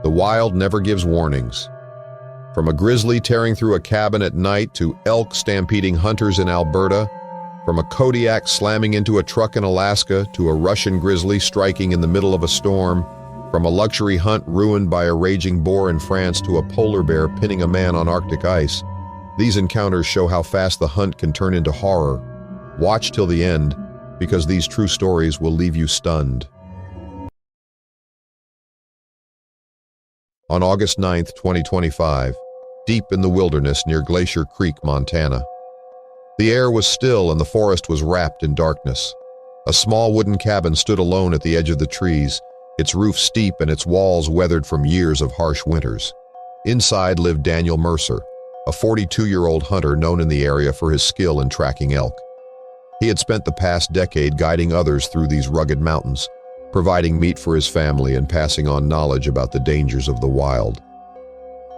The wild never gives warnings. From a grizzly tearing through a cabin at night to elk stampeding hunters in Alberta, from a Kodiak slamming into a truck in Alaska to a Russian grizzly striking in the middle of a storm, from a luxury hunt ruined by a raging boar in France to a polar bear pinning a man on Arctic ice, these encounters show how fast the hunt can turn into horror. Watch till the end, because these true stories will leave you stunned. On August 9, 2025, deep in the wilderness near Glacier Creek, Montana. The air was still and the forest was wrapped in darkness. A small wooden cabin stood alone at the edge of the trees, its roof steep and its walls weathered from years of harsh winters. Inside lived Daniel Mercer, a 42-year-old hunter known in the area for his skill in tracking elk. He had spent the past decade guiding others through these rugged mountains, providing meat for his family and passing on knowledge about the dangers of the wild.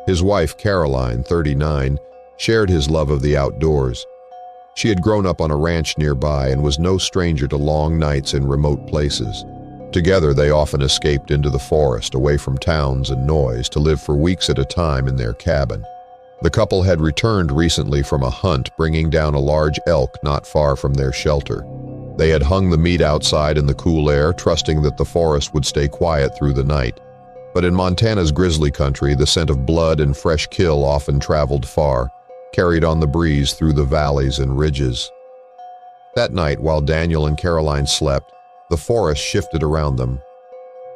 His wife, Caroline, 39, shared his love of the outdoors. She had grown up on a ranch nearby and was no stranger to long nights in remote places. Together, they often escaped into the forest, away from towns and noise, to live for weeks at a time in their cabin. The couple had returned recently from a hunt, bringing down a large elk not far from their shelter. They had hung the meat outside in the cool air, trusting that the forest would stay quiet through the night. But in Montana's grizzly country, the scent of blood and fresh kill often traveled far, carried on the breeze through the valleys and ridges. That night, while Daniel and Caroline slept, the forest shifted around them.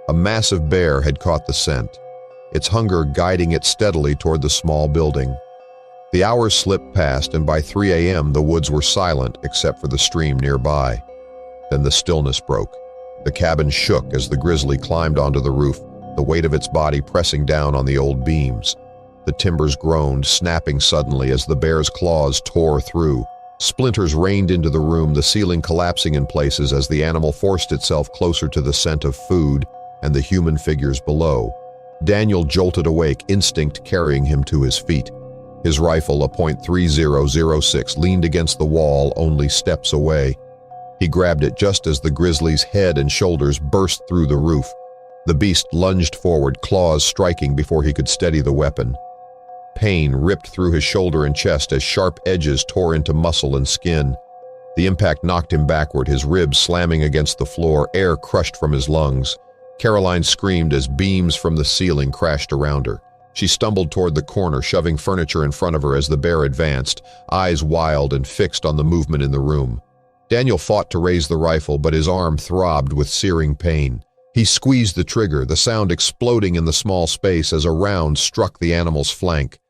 A massive bear had caught the scent, its hunger guiding it steadily toward the small building. The hours slipped past, and by 3 a.m. the woods were silent except for the stream nearby. Then the stillness broke. The cabin shook as the grizzly climbed onto the roof, the weight of its body pressing down on the old beams. The timbers groaned, snapping suddenly as the bear's claws tore through. Splinters rained into the room, the ceiling collapsing in places as the animal forced itself closer to the scent of food and the human figures below. Daniel jolted awake, instinct carrying him to his feet. His rifle, a .3006, leaned against the wall only steps away. He grabbed it just as the grizzly's head and shoulders burst through the roof. The beast lunged forward, claws striking before he could steady the weapon. Pain ripped through his shoulder and chest as sharp edges tore into muscle and skin. The impact knocked him backward, his ribs slamming against the floor, air crushed from his lungs. Caroline screamed as beams from the ceiling crashed around her. She stumbled toward the corner, shoving furniture in front of her as the bear advanced, eyes wild and fixed on the movement in the room. Daniel fought to raise the rifle, but his arm throbbed with searing pain. He squeezed the trigger, the sound exploding in the small space as a round struck the animal's flank.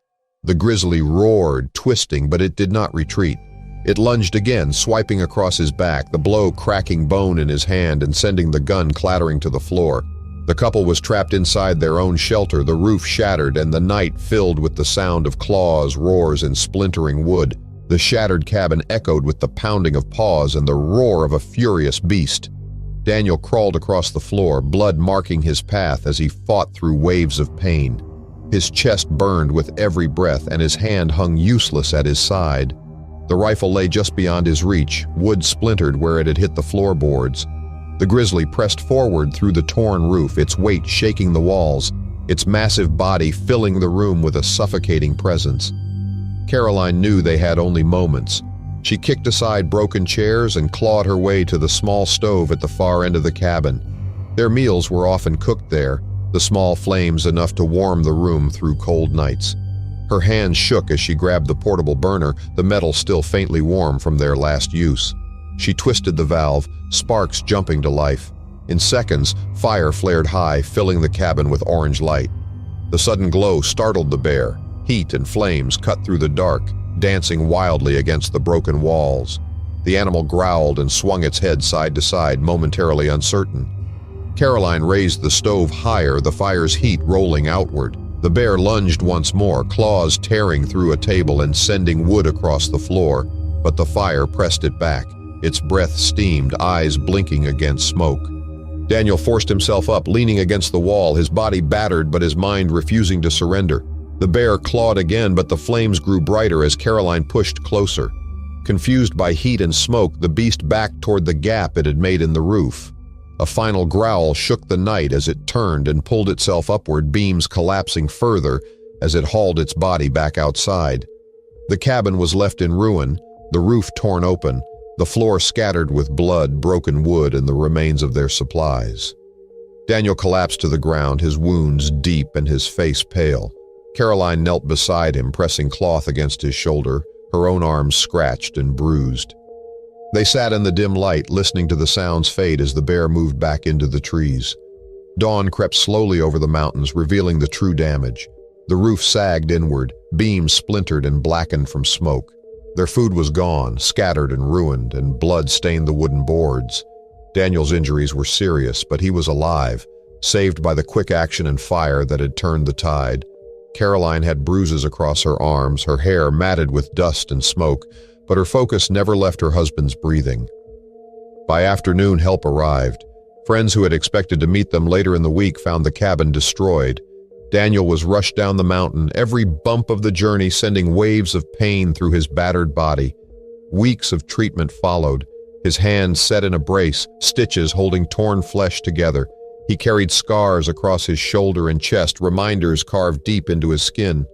The grizzly roared, twisting, but it did not retreat. It lunged again, swiping across his back, the blow cracking bone in his hand and sending the gun clattering to the floor. The couple was trapped inside their own shelter, the roof shattered, and the night filled with the sound of claws, roars, and splintering wood. The shattered cabin echoed with the pounding of paws and the roar of a furious beast. Daniel crawled across the floor, blood marking his path as he fought through waves of pain. His chest burned with every breath, and his hand hung useless at his side. The rifle lay just beyond his reach, wood splintered where it had hit the floorboards. The grizzly pressed forward through the torn roof, its weight shaking the walls, its massive body filling the room with a suffocating presence. Caroline knew they had only moments. She kicked aside broken chairs and clawed her way to the small stove at the far end of the cabin. Their meals were often cooked there, the small flames enough to warm the room through cold nights. Her hands shook as she grabbed the portable burner, the metal still faintly warm from their last use. She twisted the valve, sparks jumping to life. In seconds, fire flared high, filling the cabin with orange light. The sudden glow startled the bear. Heat and flames cut through the dark, dancing wildly against the broken walls. The animal growled and swung its head side to side, momentarily uncertain. Caroline raised the stove higher, the fire's heat rolling outward. The bear lunged once more, claws tearing through a table and sending wood across the floor, but the fire pressed it back. Its breath steamed, eyes blinking against smoke. Daniel forced himself up, leaning against the wall, his body battered but his mind refusing to surrender. The bear clawed again, but the flames grew brighter as Caroline pushed closer. Confused by heat and smoke, the beast backed toward the gap it had made in the roof. A final growl shook the night as it turned and pulled itself upward, beams collapsing further as it hauled its body back outside. The cabin was left in ruin, the roof torn open, the floor scattered with blood, broken wood, and the remains of their supplies. Daniel collapsed to the ground, his wounds deep and his face pale. Caroline knelt beside him, pressing cloth against his shoulder, her own arms scratched and bruised. They sat in the dim light, listening to the sounds fade as the bear moved back into the trees. Dawn crept slowly over the mountains, revealing the true damage. The roof sagged inward, beams splintered and blackened from smoke. Their food was gone, scattered and ruined, and blood stained the wooden boards. Daniel's injuries were serious, but he was alive, saved by the quick action and fire that had turned the tide. Caroline had bruises across her arms, her hair matted with dust and smoke, but her focus never left her husband's breathing. By afternoon, help arrived. Friends who had expected to meet them later in the week found the cabin destroyed. Daniel was rushed down the mountain, every bump of the journey sending waves of pain through his battered body. Weeks of treatment followed, his hands set in a brace, stitches holding torn flesh together. He carried scars across his shoulder and chest, reminders carved deep into his skin.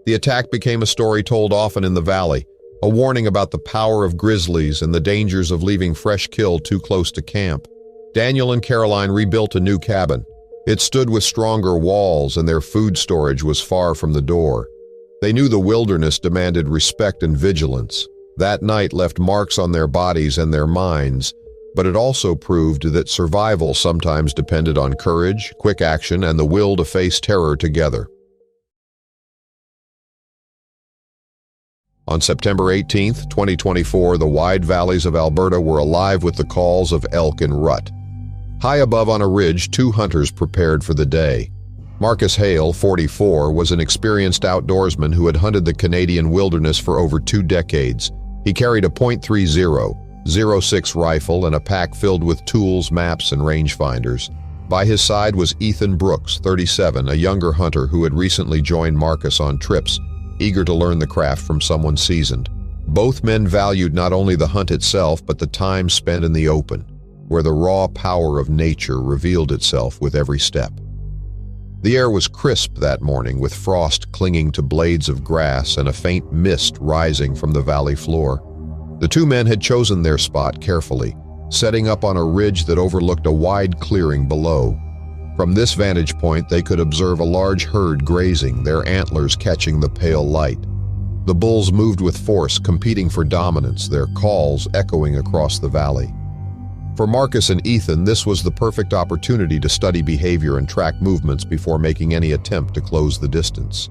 The attack became a story told often in the valley, a warning about the power of grizzlies and the dangers of leaving fresh kill too close to camp. Daniel and Caroline rebuilt a new cabin. It stood with stronger walls, and their food storage was far from the door. They knew the wilderness demanded respect and vigilance. That night left marks on their bodies and their minds, but it also proved that survival sometimes depended on courage, quick action, and the will to face terror together. On September 18, 2024, the wide valleys of Alberta were alive with the calls of elk and rut. High above on a ridge, two hunters prepared for the day. Marcus Hale, 44, was an experienced outdoorsman who had hunted the Canadian wilderness for over 2 decades. He carried a .30 .06 rifle and a pack filled with tools, maps, and rangefinders. By his side was Ethan Brooks, 37, a younger hunter who had recently joined Marcus on trips, eager to learn the craft from someone seasoned. Both men valued not only the hunt itself, but the time spent in the open, where the raw power of nature revealed itself with every step. The air was crisp that morning, with frost clinging to blades of grass and a faint mist rising from the valley floor. The two men had chosen their spot carefully, setting up on a ridge that overlooked a wide clearing below. From this vantage point, they could observe a large herd grazing, their antlers catching the pale light. The bulls moved with force, competing for dominance, their calls echoing across the valley. For Marcus and Ethan, this was the perfect opportunity to study behavior and track movements before making any attempt to close the distance.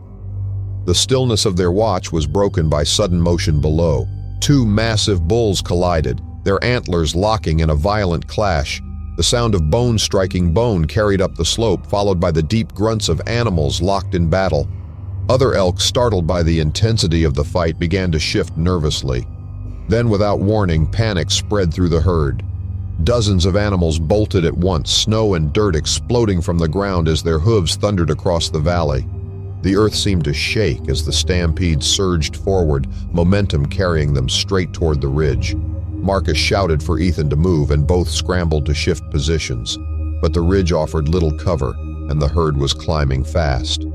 The stillness of their watch was broken by sudden motion below. Two massive bulls collided, their antlers locking in a violent clash. The sound of bone striking bone carried up the slope, followed by the deep grunts of animals locked in battle. Other elk, startled by the intensity of the fight, began to shift nervously. Then, without warning, panic spread through the herd. Dozens of animals bolted at once, snow and dirt exploding from the ground as their hooves thundered across the valley. The earth seemed to shake as the stampede surged forward, momentum carrying them straight toward the ridge. Marcus shouted for Ethan to move, and both scrambled to shift positions. But the ridge offered little cover, and the herd was climbing fast.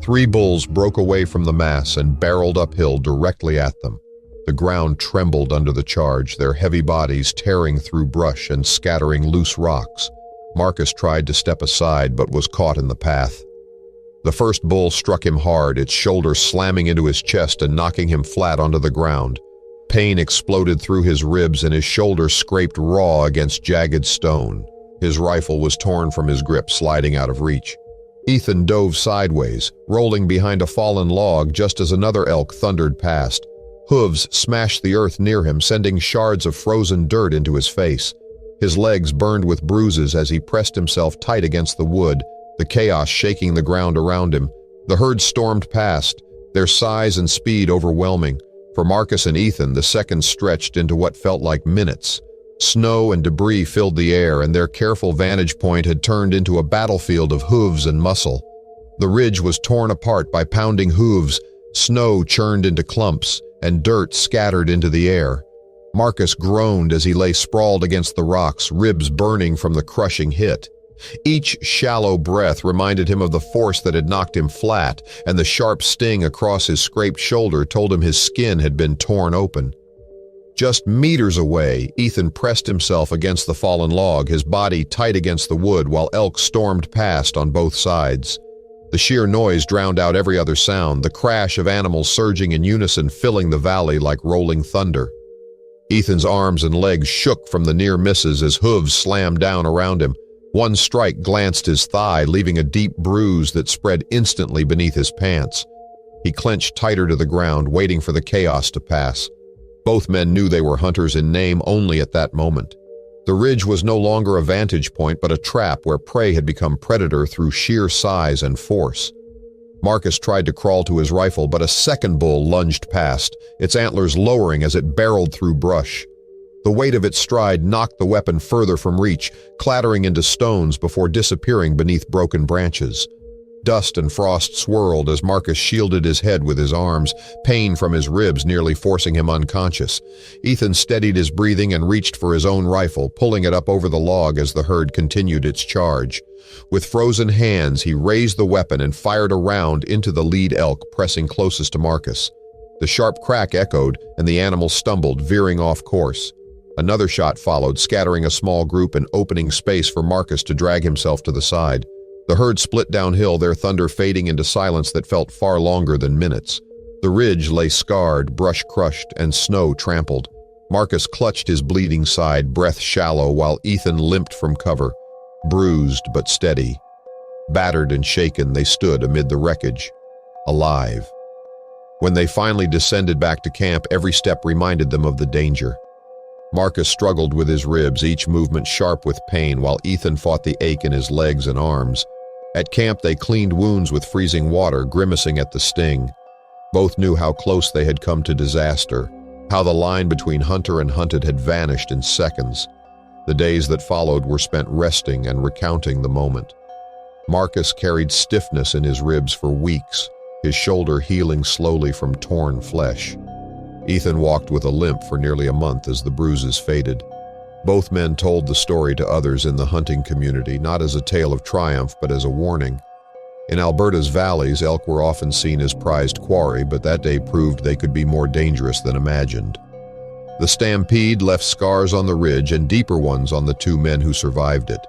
3 bulls broke away from the mass and barreled uphill directly at them. The ground trembled under the charge, their heavy bodies tearing through brush and scattering loose rocks. Marcus tried to step aside, but was caught in the path. The first bull struck him hard, its shoulder slamming into his chest and knocking him flat onto the ground. Pain exploded through his ribs, and his shoulder scraped raw against jagged stone. His rifle was torn from his grip, sliding out of reach. Ethan dove sideways, rolling behind a fallen log just as another elk thundered past. Hooves smashed the earth near him, sending shards of frozen dirt into his face. His legs burned with bruises as he pressed himself tight against the wood, the chaos shaking the ground around him. The herd stormed past, their size and speed overwhelming. For Marcus and Ethan, the seconds stretched into what felt like minutes. Snow and debris filled the air, and their careful vantage point had turned into a battlefield of hooves and muscle. The ridge was torn apart by pounding hooves, snow churned into clumps, and dirt scattered into the air. Marcus groaned as he lay sprawled against the rocks, ribs burning from the crushing hit. Each shallow breath reminded him of the force that had knocked him flat, and the sharp sting across his scraped shoulder told him his skin had been torn open. Just meters away, Ethan pressed himself against the fallen log, his body tight against the wood while elk stormed past on both sides. The sheer noise drowned out every other sound, the crash of animals surging in unison filling the valley like rolling thunder. Ethan's arms and legs shook from the near misses as hooves slammed down around him. One strike glanced his thigh, leaving a deep bruise that spread instantly beneath his pants. He clenched tighter to the ground, waiting for the chaos to pass. Both men knew they were hunters in name only at that moment. The ridge was no longer a vantage point, but a trap where prey had become predator through sheer size and force. Marcus tried to crawl to his rifle, but a second bull lunged past, its antlers lowering as it barreled through brush. The weight of its stride knocked the weapon further from reach, clattering into stones before disappearing beneath broken branches. Dust and frost swirled as Marcus shielded his head with his arms, pain from his ribs nearly forcing him unconscious. Ethan steadied his breathing and reached for his own rifle, pulling it up over the log as the herd continued its charge. With frozen hands, he raised the weapon and fired a round into the lead elk, pressing closest to Marcus. The sharp crack echoed, and the animal stumbled, veering off course. Another shot followed, scattering a small group and opening space for Marcus to drag himself to the side. The herd split downhill, their thunder fading into silence that felt far longer than minutes. The ridge lay scarred, brush crushed, and snow trampled. Marcus clutched his bleeding side, breath shallow, while Ethan limped from cover, bruised but steady. Battered and shaken, they stood amid the wreckage, alive. When they finally descended back to camp, every step reminded them of the danger. Marcus struggled with his ribs, each movement sharp with pain, while Ethan fought the ache in his legs and arms. At camp, they cleaned wounds with freezing water, grimacing at the sting. Both knew how close they had come to disaster, how the line between hunter and hunted had vanished in seconds. The days that followed were spent resting and recounting the moment. Marcus carried stiffness in his ribs for weeks, his shoulder healing slowly from torn flesh. Ethan walked with a limp for nearly a month as the bruises faded. Both men told the story to others in the hunting community, not as a tale of triumph, but as a warning. In Alberta's valleys, elk were often seen as prized quarry, but that day proved they could be more dangerous than imagined. The stampede left scars on the ridge and deeper ones on the two men who survived it.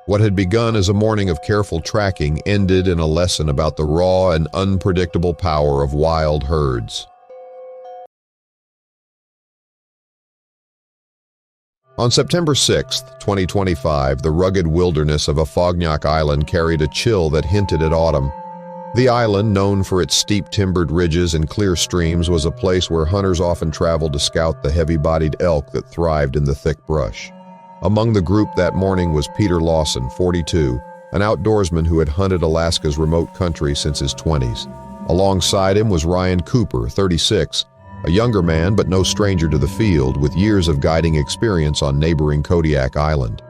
What had begun as a morning of careful tracking ended in a lesson about the raw and unpredictable power of wild herds. On September 6, 2025, the rugged wilderness of Afognak Island carried a chill that hinted at autumn. The island, known for its steep timbered ridges and clear streams, was a place where hunters often traveled to scout the heavy-bodied elk that thrived in the thick brush. Among the group that morning was Peter Lawson, 42, an outdoorsman who had hunted Alaska's remote country since his 20s. Alongside him was Ryan Cooper, 36, a younger man but no stranger to the field, with years of guiding experience on neighboring Kodiak Island.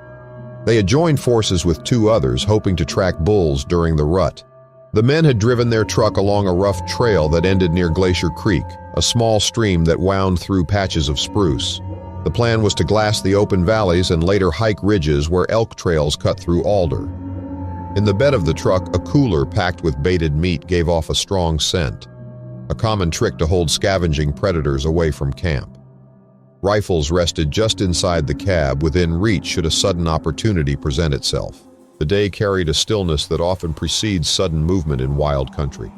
They had joined forces with two others, hoping to track bulls during the rut. The men had driven their truck along a rough trail that ended near Glacier Creek, a small stream that wound through patches of spruce. The plan was to glass the open valleys and later hike ridges where elk trails cut through alder. In the bed of the truck, a cooler packed with baited meat gave off a strong scent, a common trick to hold scavenging predators away from camp. Rifles rested just inside the cab, within reach should a sudden opportunity present itself. The day carried a stillness that often precedes sudden movement in wild country.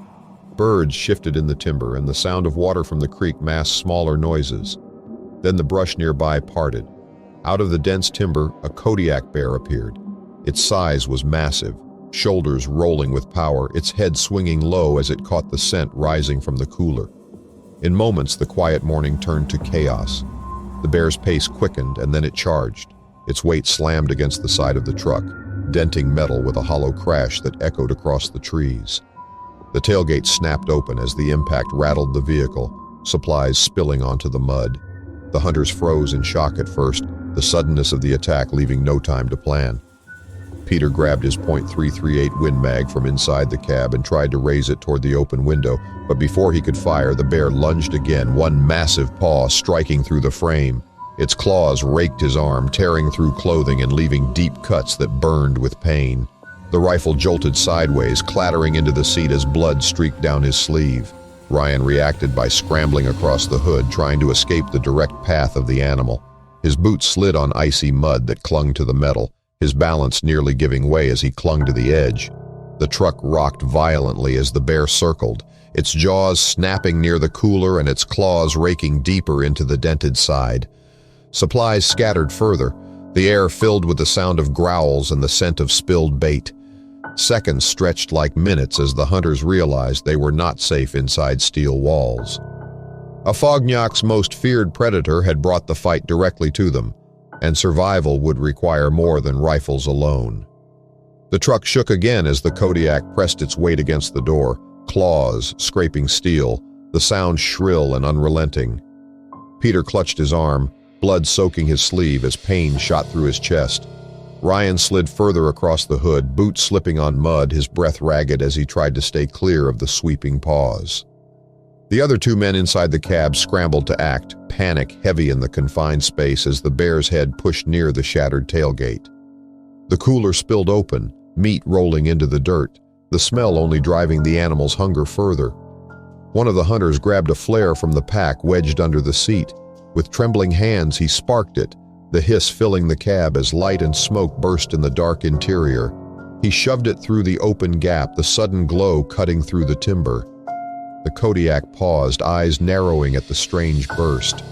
Birds shifted in the timber, and the sound of water from the creek masked smaller noises. Then the brush nearby parted. Out of the dense timber, a Kodiak bear appeared. Its size was massive, shoulders rolling with power, its head swinging low as it caught the scent rising from the cooler. In moments, the quiet morning turned to chaos. The bear's pace quickened, and then it charged. Its weight slammed against the side of the truck, denting metal with a hollow crash that echoed across the trees. The tailgate snapped open as the impact rattled the vehicle, supplies spilling onto the mud. The hunters froze in shock at first, the suddenness of the attack leaving no time to plan. Peter grabbed his .338 Win Mag from inside the cab and tried to raise it toward the open window, but before he could fire, the bear lunged again, one massive paw striking through the frame. Its claws raked his arm, tearing through clothing and leaving deep cuts that burned with pain. The rifle jolted sideways, clattering into the seat as blood streaked down his sleeve. Ryan reacted by scrambling across the hood, trying to escape the direct path of the animal. His boots slid on icy mud that clung to the metal, his balance nearly giving way as he clung to the edge. The truck rocked violently as the bear circled, its jaws snapping near the cooler and its claws raking deeper into the dented side. Supplies scattered further, the air filled with the sound of growls and the scent of spilled bait. Seconds stretched like minutes as the hunters realized they were not safe inside steel walls. Afognac's most feared predator had brought the fight directly to them, and survival would require more than rifles alone. The truck shook again as the Kodiak pressed its weight against the door, claws scraping steel, the sound shrill and unrelenting. Peter clutched his arm, blood soaking his sleeve as pain shot through his chest. Ryan slid further across the hood, boots slipping on mud, his breath ragged as he tried to stay clear of the sweeping paws. The other two men inside the cab scrambled to act, panic heavy in the confined space as the bear's head pushed near the shattered tailgate. The cooler spilled open, meat rolling into the dirt, the smell only driving the animal's hunger further. One of the hunters grabbed a flare from the pack wedged under the seat. With trembling hands, he sparked it, the hiss filling the cab as light and smoke burst in the dark interior. He shoved it through the open gap, the sudden glow cutting through the timber. The Kodiak paused, eyes narrowing at the strange burst.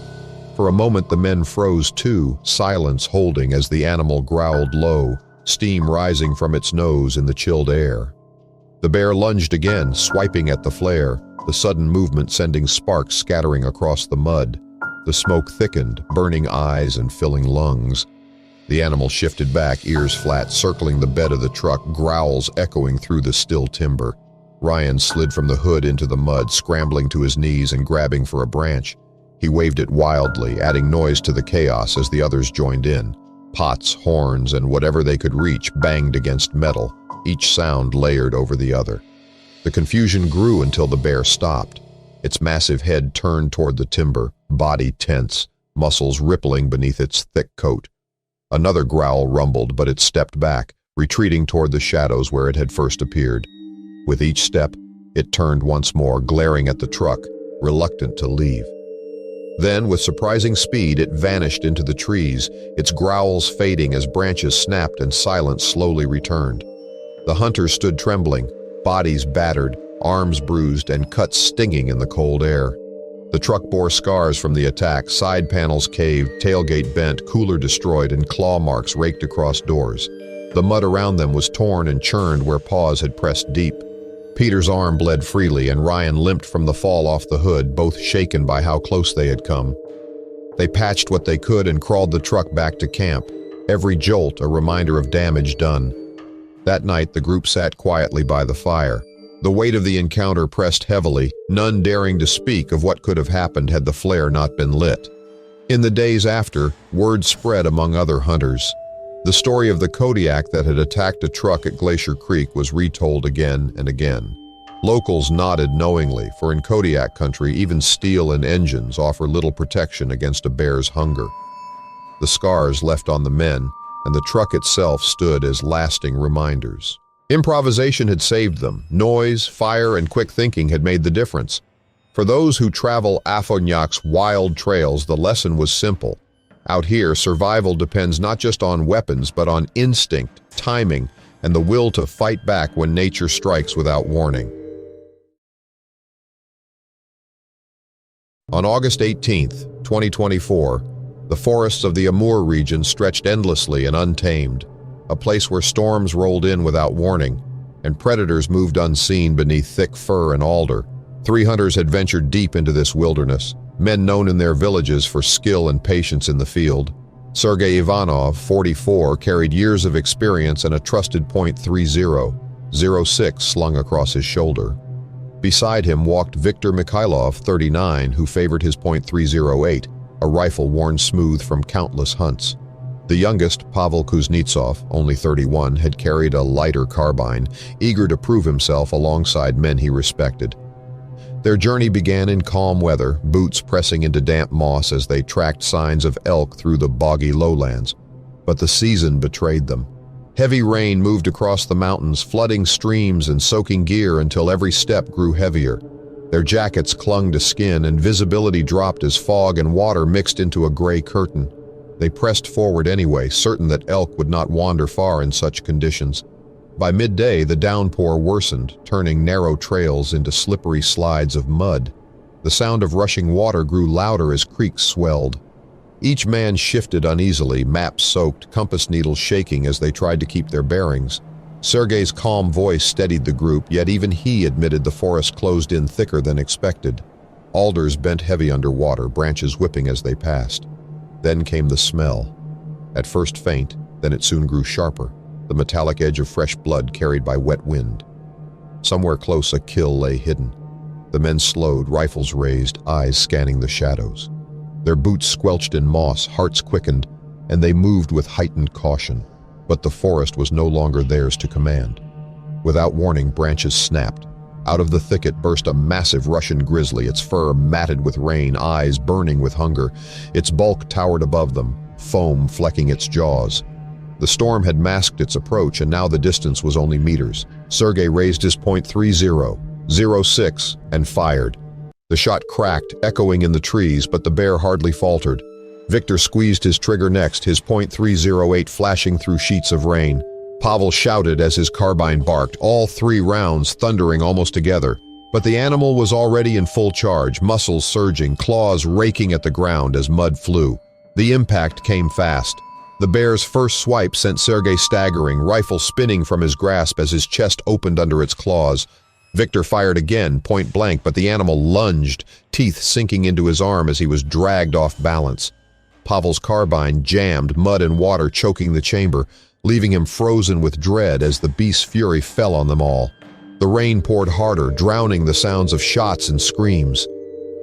For a moment the men froze too, silence holding as the animal growled low, steam rising from its nose in the chilled air. The bear lunged again, swiping at the flare, the sudden movement sending sparks scattering across the mud. The smoke thickened, burning eyes and filling lungs. The animal shifted back, ears flat, circling the bed of the truck, growls echoing through the still timber. Ryan slid from the hood into the mud, scrambling to his knees and grabbing for a branch. He waved it wildly, adding noise to the chaos as the others joined in. Pots, horns, and whatever they could reach banged against metal, each sound layered over the other. The confusion grew until the bear stopped. Its massive head turned toward the timber, body tense, muscles rippling beneath its thick coat. Another growl rumbled, but it stepped back, retreating toward the shadows where it had first appeared. With each step, it turned once more, glaring at the truck, reluctant to leave. Then, with surprising speed, it vanished into the trees, its growls fading as branches snapped and silence slowly returned. The hunters stood trembling, bodies battered, arms bruised, and cuts stinging in the cold air. The truck bore scars from the attack, side panels caved, tailgate bent, cooler destroyed, and claw marks raked across doors. The mud around them was torn and churned where paws had pressed deep. Peter's arm bled freely, and Ryan limped from the fall off the hood, both shaken by how close they had come. They patched what they could and crawled the truck back to camp, every jolt a reminder of damage done. That night, the group sat quietly by the fire. The weight of the encounter pressed heavily, none daring to speak of what could have happened had the flare not been lit. In the days after, word spread among other hunters. The story of the Kodiak that had attacked a truck at Glacier Creek was retold again and again. Locals nodded knowingly, for in Kodiak country, even steel and engines offer little protection against a bear's hunger. The scars left on the men and the truck itself stood as lasting reminders. Improvisation had saved them. Noise, fire, and quick thinking had made the difference. For those who travel Afognac's wild trails, the lesson was simple. Out here, survival depends not just on weapons, but on instinct, timing, and the will to fight back when nature strikes without warning. On August 18, 2024, the forests of the Amur region stretched endlessly and untamed, a place where storms rolled in without warning, and predators moved unseen beneath thick fir and alder. 3 hunters had ventured deep into this wilderness, men known in their villages for skill and patience in the field. Sergei Ivanov, 44, carried years of experience and a trusted .30, 06 slung across his shoulder. Beside him walked Viktor Mikhailov, 39, who favored his .308, a rifle worn smooth from countless hunts. The youngest, Pavel Kuznetsov, only 31, had carried a lighter carbine, eager to prove himself alongside men he respected. Their journey began in calm weather, boots pressing into damp moss as they tracked signs of elk through the boggy lowlands. But the season betrayed them. Heavy rain moved across the mountains, flooding streams and soaking gear until every step grew heavier. Their jackets clung to skin and visibility dropped as fog and water mixed into a gray curtain. They pressed forward anyway, certain that elk would not wander far in such conditions. By midday, the downpour worsened, turning narrow trails into slippery slides of mud. The sound of rushing water grew louder as creeks swelled. Each man shifted uneasily, maps soaked, compass needles shaking as they tried to keep their bearings. Sergei's calm voice steadied the group, yet even he admitted the forest closed in thicker than expected. Alders bent heavy underwater, branches whipping as they passed. Then came the smell. At first faint, then it soon grew sharper, the metallic edge of fresh blood carried by wet wind. Somewhere close a kill lay hidden. The men slowed, rifles raised, eyes scanning the shadows. Their boots squelched in moss, hearts quickened, and they moved with heightened caution. But the forest was no longer theirs to command. Without warning, branches snapped. Out of the thicket burst a massive Russian grizzly, its fur matted with rain, eyes burning with hunger. Its bulk towered above them, foam flecking its jaws. The storm had masked its approach, and now the distance was only meters. Sergei raised his .30, 06, and fired. The shot cracked, echoing in the trees, but the bear hardly faltered. Victor squeezed his trigger next, his .308 flashing through sheets of rain. Pavel shouted as his carbine barked, all 3 rounds thundering almost together. But the animal was already in full charge, muscles surging, claws raking at the ground as mud flew. The impact came fast. The bear's first swipe sent Sergei staggering, rifle spinning from his grasp as his chest opened under its claws. Victor fired again, point blank, but the animal lunged, teeth sinking into his arm as he was dragged off balance. Pavel's carbine jammed, mud and water choking the chamber, leaving him frozen with dread as the beast's fury fell on them all. The rain poured harder, drowning the sounds of shots and screams.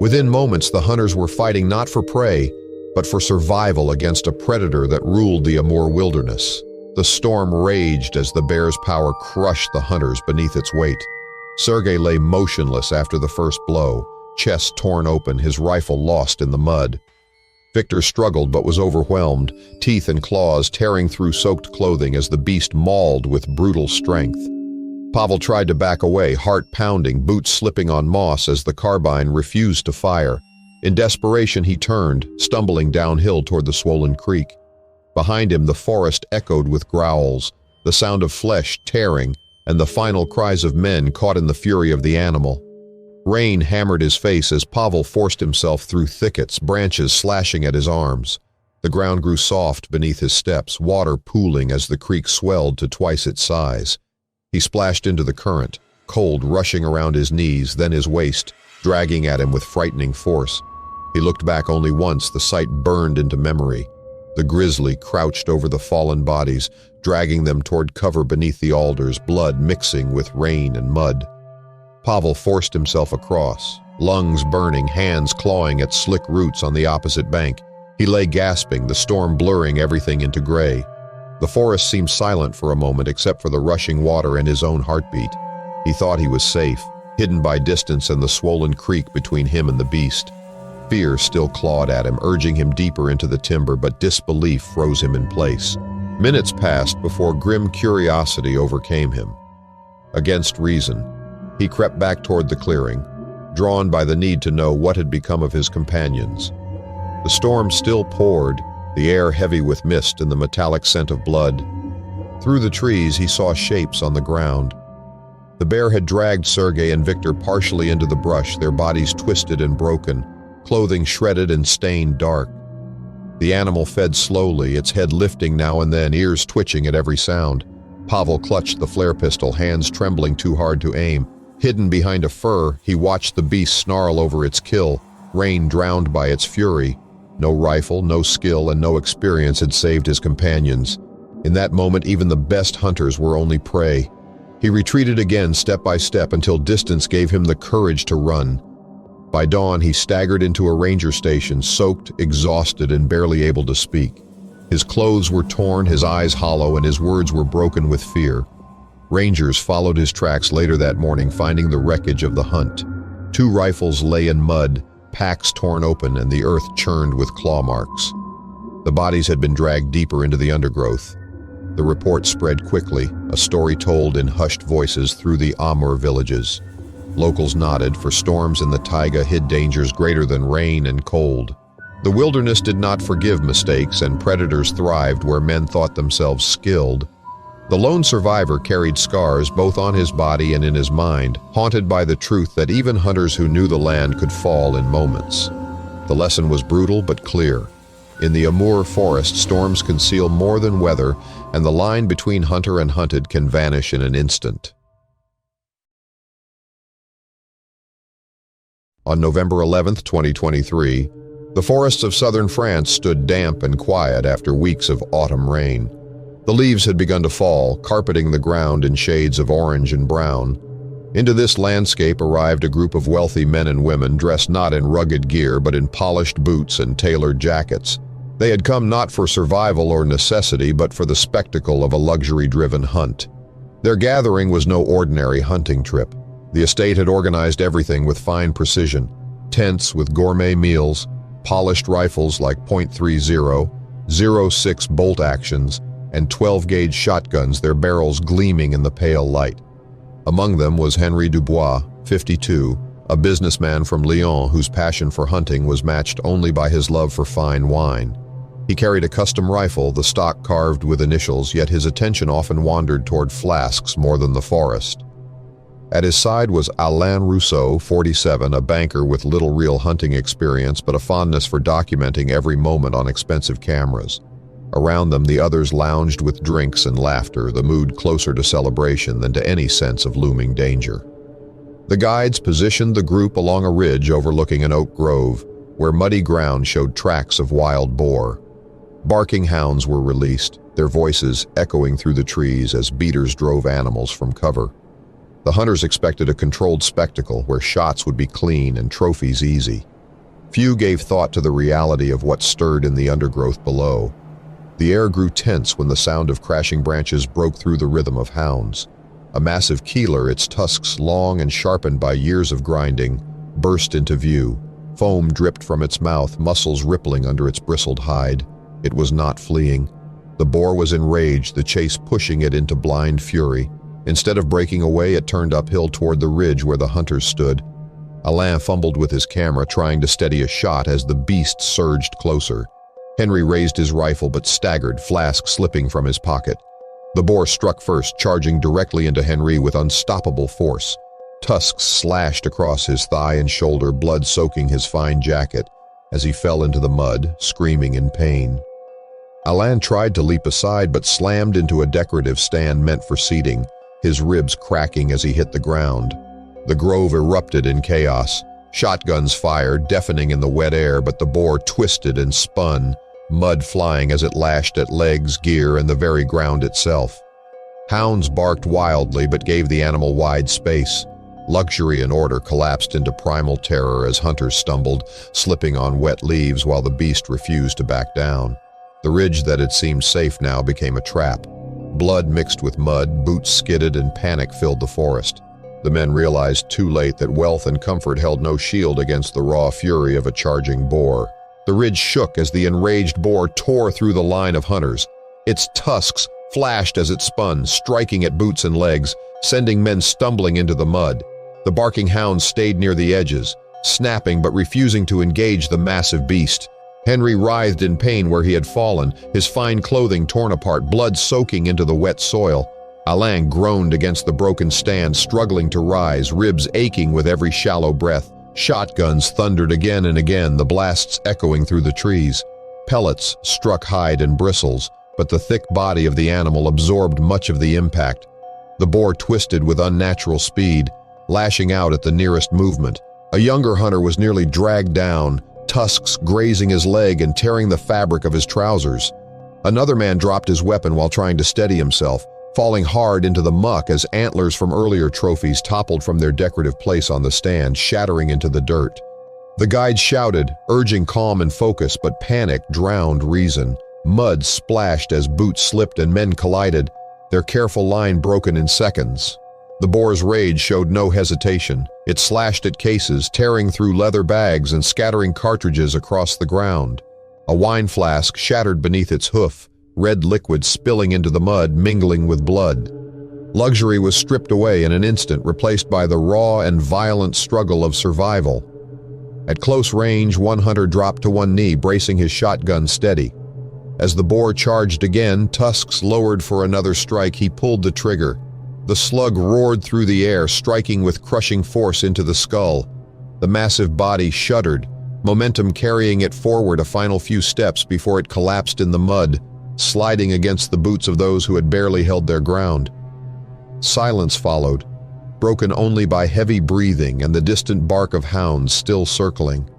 Within moments, the hunters were fighting not for prey, but for survival against a predator that ruled the Amur wilderness. The storm raged as the bear's power crushed the hunters beneath its weight. Sergei lay motionless after the first blow, chest torn open, his rifle lost in the mud. Victor struggled but was overwhelmed, teeth and claws tearing through soaked clothing as the beast mauled with brutal strength. Pavel tried to back away, heart pounding, boots slipping on moss as the carbine refused to fire. In desperation, he turned, stumbling downhill toward the swollen creek. Behind him, the forest echoed with growls, the sound of flesh tearing, and the final cries of men caught in the fury of the animal. Rain hammered his face as Pavel forced himself through thickets, branches slashing at his arms. The ground grew soft beneath his steps, water pooling as the creek swelled to twice its size. He splashed into the current, cold rushing around his knees, then his waist, dragging at him with frightening force. He looked back only once, the sight burned into memory. The grizzly crouched over the fallen bodies, dragging them toward cover beneath the alders, blood mixing with rain and mud. Pavel forced himself across, lungs burning, hands clawing at slick roots on the opposite bank. He lay gasping, the storm blurring everything into gray. The forest seemed silent for a moment except for the rushing water and his own heartbeat. He thought he was safe, hidden by distance and the swollen creek between him and the beast. Fear still clawed at him, urging him deeper into the timber, but disbelief froze him in place. Minutes passed before grim curiosity overcame him. Against reason, he crept back toward the clearing, drawn by the need to know what had become of his companions. The storm still poured, the air heavy with mist and the metallic scent of blood. Through the trees, he saw shapes on the ground. The bear had dragged Sergei and Victor partially into the brush, their bodies twisted and broken, clothing shredded and stained dark. The animal fed slowly, its head lifting now and then, ears twitching at every sound. Pavel clutched the flare pistol, hands trembling too hard to aim. Hidden behind a fir, he watched the beast snarl over its kill, rain drowned by its fury. No rifle, no skill, and no experience had saved his companions. In that moment, even the best hunters were only prey. He retreated again, step by step, until distance gave him the courage to run. By dawn, he staggered into a ranger station, soaked, exhausted, and barely able to speak. His clothes were torn, his eyes hollow, and his words were broken with fear. Rangers followed his tracks later that morning, finding the wreckage of the hunt. 2 rifles lay in mud, packs torn open, and the earth churned with claw marks. The bodies had been dragged deeper into the undergrowth. The report spread quickly, a story told in hushed voices through the Amur villages. Locals nodded, for storms in the taiga hid dangers greater than rain and cold. The wilderness did not forgive mistakes, and predators thrived where men thought themselves skilled. The lone survivor carried scars both on his body and in his mind, haunted by the truth that even hunters who knew the land could fall in moments. The lesson was brutal but clear. In the Amur forest, storms conceal more than weather, and the line between hunter and hunted can vanish in an instant. On November 11, 2023, the forests of southern France stood damp and quiet after weeks of autumn rain. The leaves had begun to fall, carpeting the ground in shades of orange and brown. Into this landscape arrived a group of wealthy men and women dressed not in rugged gear but in polished boots and tailored jackets. They had come not for survival or necessity but for the spectacle of a luxury-driven hunt. Their gathering was no ordinary hunting trip. The estate had organized everything with fine precision: tents with gourmet meals, polished rifles like .30, 0.6 bolt actions, and 12-gauge shotguns, their barrels gleaming in the pale light. Among them was Henry Dubois, 52, a businessman from Lyon whose passion for hunting was matched only by his love for fine wine. He carried a custom rifle, the stock carved with initials, yet his attention often wandered toward flasks more than the forest. At his side was Alain Rousseau, 47, a banker with little real hunting experience but a fondness for documenting every moment on expensive cameras. Around them, the others lounged with drinks and laughter, the mood closer to celebration than to any sense of looming danger. The guides positioned the group along a ridge overlooking an oak grove, where muddy ground showed tracks of wild boar. Barking hounds were released, their voices echoing through the trees as beaters drove animals from cover. The hunters expected a controlled spectacle where shots would be clean and trophies easy. Few gave thought to the reality of what stirred in the undergrowth below. The air grew tense when the sound of crashing branches broke through the rhythm of hounds. A massive keeler, its tusks long and sharpened by years of grinding, burst into view. Foam dripped from its mouth, muscles rippling under its bristled hide. It was not fleeing. The boar was enraged, the chase pushing it into blind fury. Instead of breaking away, it turned uphill toward the ridge where the hunters stood. Alain fumbled with his camera, trying to steady a shot as the beast surged closer. Henry raised his rifle but staggered, flask slipping from his pocket. The boar struck first, charging directly into Henry with unstoppable force. Tusks slashed across his thigh and shoulder, blood soaking his fine jacket as he fell into the mud, screaming in pain. Alain tried to leap aside but slammed into a decorative stand meant for seating, his ribs cracking as he hit the ground. The grove erupted in chaos. Shotguns fired, deafening in the wet air, but the boar twisted and spun, mud flying as it lashed at legs, gear, and the very ground itself. Hounds barked wildly but gave the animal wide space. Luxury and order collapsed into primal terror as hunters stumbled, slipping on wet leaves while the beast refused to back down. The ridge that had seemed safe now became a trap. Blood mixed with mud, boots skidded, and panic filled the forest. The men realized too late that wealth and comfort held no shield against the raw fury of a charging boar. The ridge shook as the enraged boar tore through the line of hunters. Its tusks flashed as it spun, striking at boots and legs, sending men stumbling into the mud. The barking hounds stayed near the edges, snapping but refusing to engage the massive beast. Henry writhed in pain where he had fallen, his fine clothing torn apart, blood soaking into the wet soil. Alain groaned against the broken stand, struggling to rise, ribs aching with every shallow breath. Shotguns thundered again and again, the blasts echoing through the trees. Pellets struck hide and bristles, but the thick body of the animal absorbed much of the impact. The boar twisted with unnatural speed, lashing out at the nearest movement. A younger hunter was nearly dragged down, tusks grazing his leg and tearing the fabric of his trousers. Another man dropped his weapon while trying to steady himself, falling hard into the muck as antlers from earlier trophies toppled from their decorative place on the stand, shattering into the dirt. The guide shouted, urging calm and focus, but panic drowned reason. Mud splashed as boots slipped and men collided, their careful line broken in seconds. The boar's rage showed no hesitation. It slashed at cases, tearing through leather bags and scattering cartridges across the ground. A wine flask shattered beneath its hoof, red liquid spilling into the mud, mingling with blood. Luxury was stripped away in an instant, replaced by the raw and violent struggle of survival. At close range, one hunter dropped to one knee, bracing his shotgun steady. As the boar charged again, tusks lowered for another strike, he pulled the trigger. The slug roared through the air, striking with crushing force into the skull. The massive body shuddered, momentum carrying it forward a final few steps before it collapsed in the mud, sliding against the boots of those who had barely held their ground. Silence followed, broken only by heavy breathing and the distant bark of hounds still circling.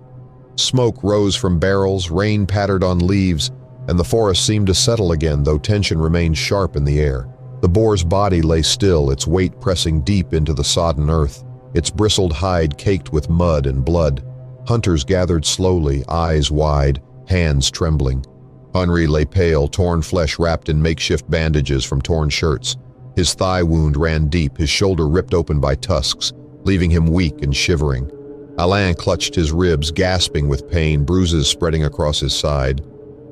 Smoke rose from barrels, rain pattered on leaves, and the forest seemed to settle again, though tension remained sharp in the air. The boar's body lay still, its weight pressing deep into the sodden earth, its bristled hide caked with mud and blood. Hunters gathered slowly, eyes wide, hands trembling. Henri lay pale, torn flesh wrapped in makeshift bandages from torn shirts. His thigh wound ran deep, his shoulder ripped open by tusks, leaving him weak and shivering. Alain clutched his ribs, gasping with pain, bruises spreading across his side.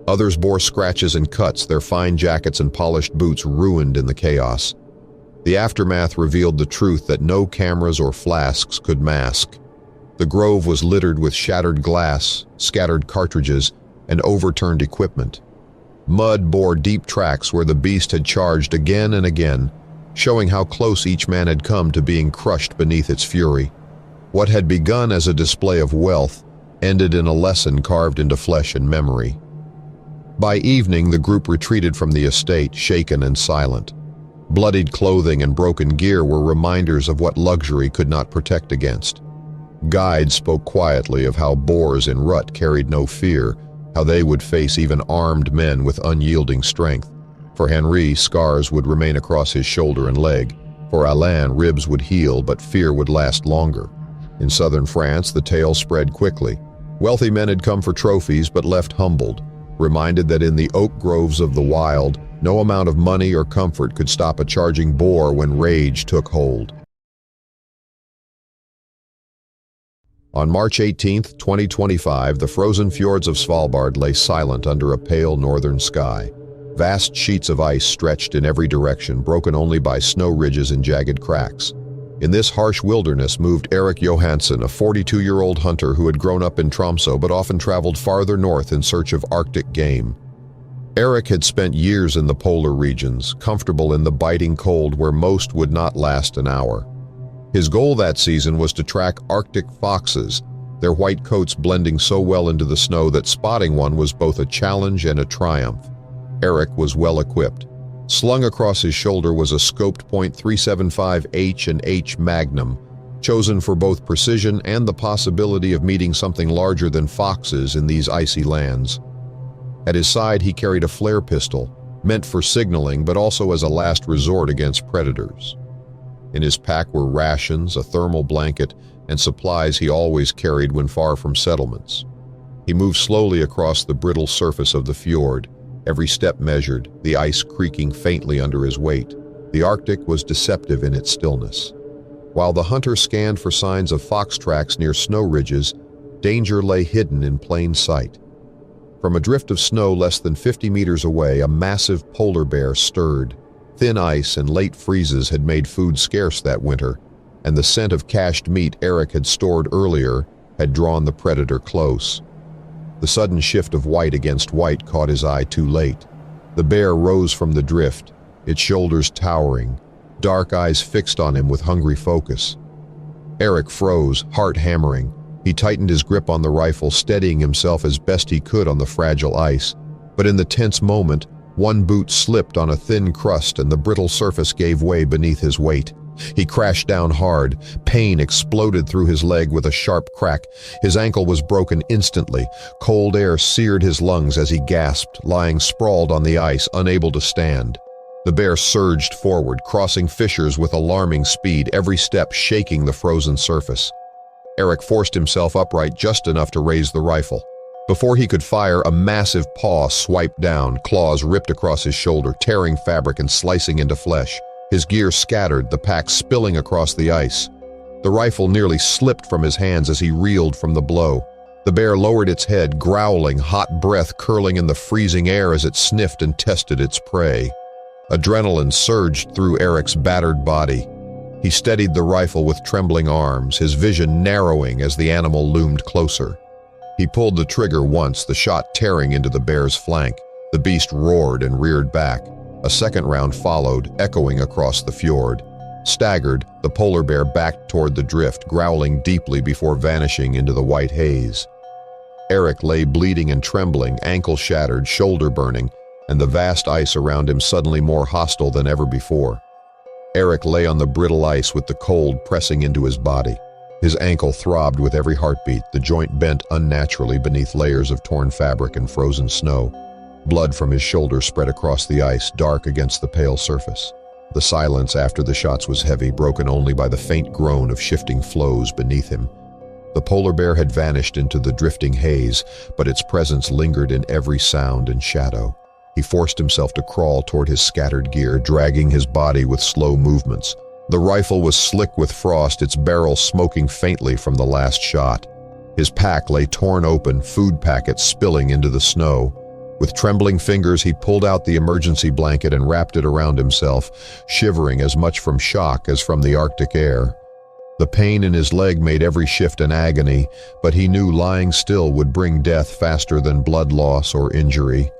Others bore scratches and cuts, their fine jackets and polished boots ruined in the chaos. The aftermath revealed the truth that no cameras or flasks could mask. The grove was littered with shattered glass, scattered cartridges, and overturned equipment. Mud bore deep tracks where the beast had charged again and again, showing how close each man had come to being crushed beneath its fury. What had begun as a display of wealth ended in a lesson carved into flesh and memory. By evening, the group retreated from the estate, shaken and silent. Bloodied clothing and broken gear were reminders of what luxury could not protect against. Guides spoke quietly of how boars in rut carried no fear, how they would face even armed men with unyielding strength. For Henri, scars would remain across his shoulder and leg. For Alain, ribs would heal, but fear would last longer. In southern France, the tale spread quickly. Wealthy men had come for trophies, but left humbled, reminded that in the oak groves of the wild, no amount of money or comfort could stop a charging boar when rage took hold. On March 18, 2025, the frozen fjords of Svalbard lay silent under a pale northern sky. Vast sheets of ice stretched in every direction, broken only by snow ridges and jagged cracks. In this harsh wilderness moved Erik Johansen, a 42-year-old hunter who had grown up in Tromsø but often traveled farther north in search of Arctic game. Erik had spent years in the polar regions, comfortable in the biting cold where most would not last an hour. His goal that season was to track Arctic foxes, their white coats blending so well into the snow that spotting one was both a challenge and a triumph. Erik was well equipped. Slung across his shoulder was a scoped .375 H&H Magnum, chosen for both precision and the possibility of meeting something larger than foxes in these icy lands. At his side he carried a flare pistol, meant for signaling but also as a last resort against predators. In his pack were rations, a thermal blanket, and supplies he always carried when far from settlements. He moved slowly across the brittle surface of the fjord, every step measured, the ice creaking faintly under his weight. The Arctic was deceptive in its stillness. While the hunter scanned for signs of fox tracks near snow ridges, danger lay hidden in plain sight. From a drift of snow less than 50 meters away, a massive polar bear stirred. Thin ice and late freezes had made food scarce that winter, and the scent of cached meat Erik had stored earlier had drawn the predator close. The sudden shift of white against white caught his eye too late. The bear rose from the drift, its shoulders towering, dark eyes fixed on him with hungry focus. Erik froze, heart hammering. He tightened his grip on the rifle, steadying himself as best he could on the fragile ice. But in the tense moment, one boot slipped on a thin crust and the brittle surface gave way beneath his weight. He crashed down hard. Pain exploded through his leg with a sharp crack. His ankle was broken instantly. Cold air seared his lungs as he gasped, lying sprawled on the ice, unable to stand. The bear surged forward, crossing fissures with alarming speed, every step shaking the frozen surface. Erik forced himself upright just enough to raise the rifle. Before he could fire, a massive paw swiped down, claws ripped across his shoulder, tearing fabric and slicing into flesh. His gear scattered, the pack spilling across the ice. The rifle nearly slipped from his hands as he reeled from the blow. The bear lowered its head, growling, hot breath curling in the freezing air as it sniffed and tested its prey. Adrenaline surged through Eric's battered body. He steadied the rifle with trembling arms, his vision narrowing as the animal loomed closer. He pulled the trigger once, the shot tearing into the bear's flank. The beast roared and reared back. A second round followed, echoing across the fjord. Staggered, the polar bear backed toward the drift, growling deeply before vanishing into the white haze. Eric lay bleeding and trembling, ankle shattered, shoulder burning, and the vast ice around him suddenly more hostile than ever before. Eric lay on the brittle ice with the cold pressing into his body. His ankle throbbed with every heartbeat, the joint bent unnaturally beneath layers of torn fabric and frozen snow. Blood from his shoulder spread across the ice, dark against the pale surface. The silence after the shots was heavy, broken only by the faint groan of shifting floes beneath him. The polar bear had vanished into the drifting haze, but its presence lingered in every sound and shadow. He forced himself to crawl toward his scattered gear, dragging his body with slow movements. The rifle was slick with frost, its barrel smoking faintly from the last shot. His pack lay torn open, food packets spilling into the snow. With trembling fingers, he pulled out the emergency blanket and wrapped it around himself, shivering as much from shock as from the Arctic air. The pain in his leg made every shift an agony, but he knew lying still would bring death faster than blood loss or injury.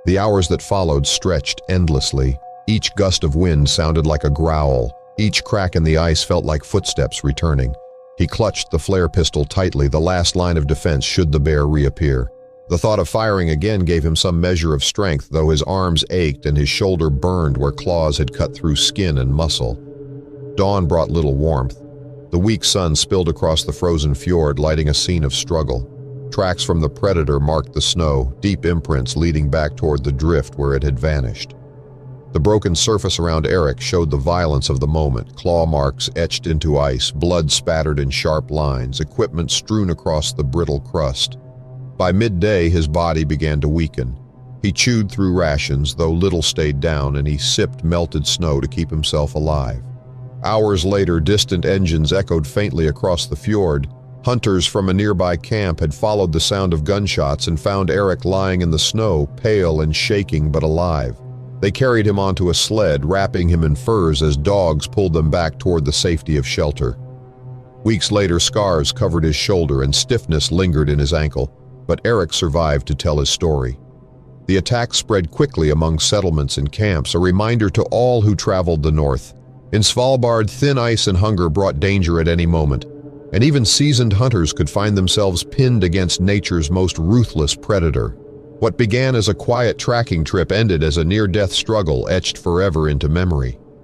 The hours that followed stretched endlessly. Each gust of wind sounded like a growl. Each crack in the ice felt like footsteps returning. He clutched the flare pistol tightly, the last line of defense should the bear reappear. The thought of firing again gave him some measure of strength, though his arms ached and his shoulder burned where claws had cut through skin and muscle. Dawn brought little warmth. The weak sun spilled across the frozen fjord, lighting a scene of struggle. Tracks from the predator marked the snow, deep imprints leading back toward the drift where it had vanished. The broken surface around Eric showed the violence of the moment, claw marks etched into ice, blood spattered in sharp lines, equipment strewn across the brittle crust. By midday, his body began to weaken. He chewed through rations, though little stayed down, and he sipped melted snow to keep himself alive. Hours later, distant engines echoed faintly across the fjord. Hunters from a nearby camp had followed the sound of gunshots and found Eric lying in the snow, pale and shaking but alive. They carried him onto a sled, wrapping him in furs as dogs pulled them back toward the safety of shelter. Weeks later, scars covered his shoulder and stiffness lingered in his ankle, but Eric survived to tell his story. The attack spread quickly among settlements and camps, a reminder to all who traveled the north. In Svalbard, thin ice and hunger brought danger at any moment, and even seasoned hunters could find themselves pinned against nature's most ruthless predator. What began as a quiet tracking trip ended as a near-death struggle etched forever into memory.